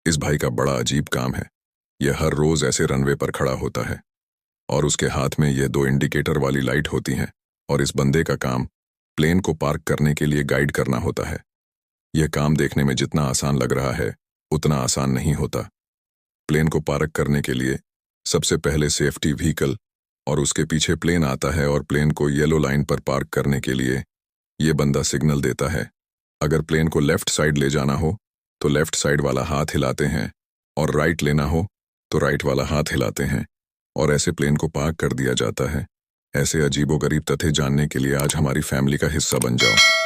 इस भाई का बड़ा अजीब काम है। यह हर रोज ऐसे रनवे पर खड़ा होता है और उसके हाथ में ये दो इंडिकेटर वाली लाइट होती हैं और इस बंदे का काम प्लेन को पार्क करने के लिए गाइड करना होता है। यह काम देखने में जितना आसान लग रहा है उतना आसान नहीं होता। प्लेन को पार्क करने के लिए सबसे पहले सेफ्टी व्हीकल और उसके पीछे प्लेन आता है और प्लेन को येलो लाइन पर पार्क करने के लिए ये बंदा सिग्नल देता है। अगर प्लेन को लेफ्ट साइड ले जाना हो तो लेफ्ट साइड वाला हाथ हिलाते हैं और राइट लेना हो तो राइट वाला हाथ हिलाते हैं और ऐसे प्लेन को पार्क कर दिया जाता है। ऐसे अजीबोगरीब तथ्य जानने के लिए आज हमारी फैमिली का हिस्सा बन जाओ।